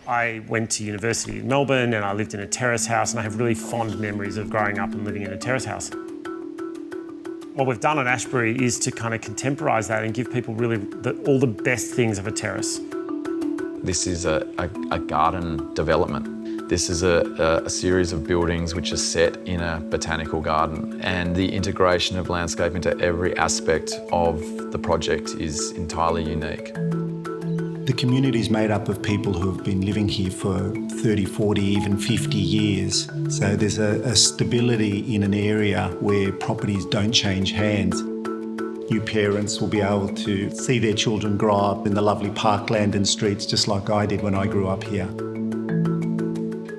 I went to university in Melbourne and I lived in a terrace house, and I have really fond memories of growing up and living in a terrace house. What we've done at Ashbury is to kind of contemporise that and give people really all the best things of a terrace. This is a garden development. This is a series of buildings which are set in a botanical garden, and the integration of landscape into every aspect of the project is entirely unique. The community is made up of people who have been living here for 30, 40, even 50 years. So there's a stability in an area where properties don't change hands. New parents will be able to see their children grow up in the lovely parkland and streets just like I did when I grew up here.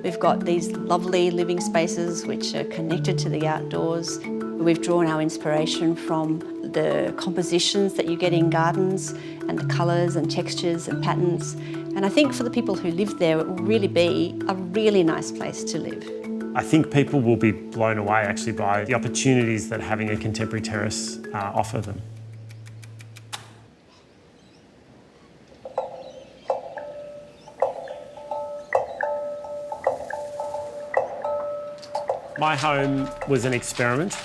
We've got these lovely living spaces which are connected to the outdoors. We've drawn our inspiration from the compositions that you get in gardens and the colours and textures and patterns. And I think for the people who live there, it will really be a really nice place to live. I think people will be blown away actually by the opportunities that having a contemporary terrace offer them. My home was an experiment.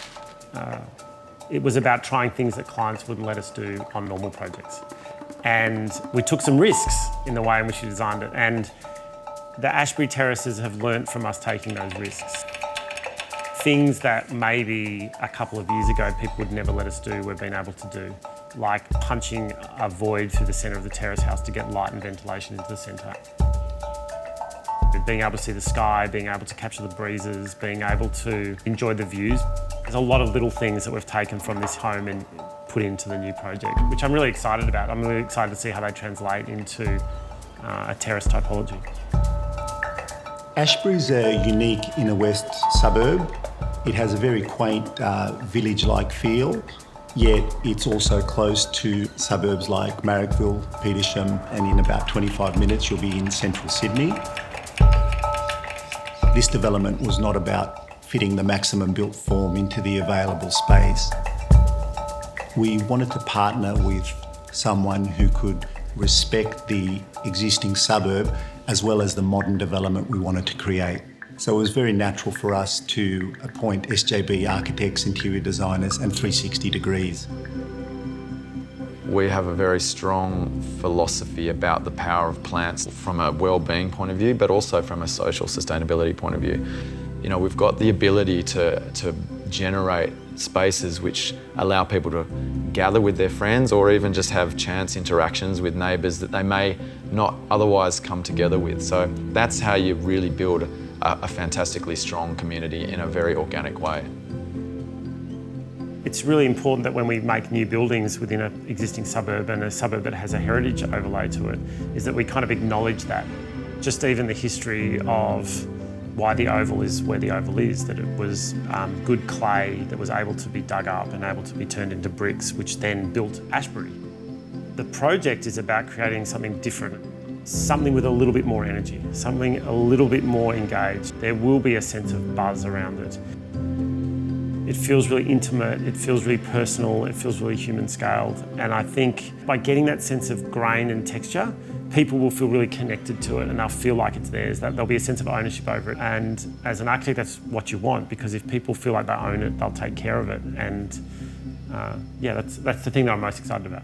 It was about trying things that clients wouldn't let us do on normal projects. And we took some risks in the way in which we designed it. And the Ashbury Terraces have learnt from us taking those risks. Things that maybe a couple of years ago people would never let us do, we've been able to do. Like punching a void through the centre of the terrace house to get light and ventilation into the centre. Being able to see the sky, being able to capture the breezes, being able to enjoy the views. There's a lot of little things that we've taken from this home and put into the new project, which I'm really excited about. I'm really excited to see how they translate into a terrace typology. Ashbury's unique inner west suburb. It has a very quaint village-like feel, yet it's also close to suburbs like Marrickville, Petersham, and in about 25 minutes you'll be in central Sydney. This development was not about fitting the maximum built form into the available space. We wanted to partner with someone who could respect the existing suburb as well as the modern development we wanted to create. So it was very natural for us to appoint SJB architects, interior designers and 360 degrees. We have a very strong philosophy about the power of plants from a well-being point of view, but also from a social sustainability point of view. You know, we've got the ability to generate spaces which allow people to gather with their friends or even just have chance interactions with neighbours that they may not otherwise come together with. So that's how you really build a fantastically strong community in a very organic way. It's really important that when we make new buildings within an existing suburb and a suburb that has a heritage overlay to it, is that we kind of acknowledge that. Just even the history of why the Oval is where the Oval is, that it was good clay that was able to be dug up and able to be turned into bricks, which then built Ashbury. The project is about creating something different, something with a little bit more energy, something a little bit more engaged. There will be a sense of buzz around it. It feels really intimate, it feels really personal, it feels really human scaled. And I think by getting that sense of grain and texture, people will feel really connected to it and they'll feel like it's theirs, that there'll be a sense of ownership over it. And as an architect, that's what you want, because if people feel like they own it, they'll take care of it. And yeah, that's the thing that I'm most excited about.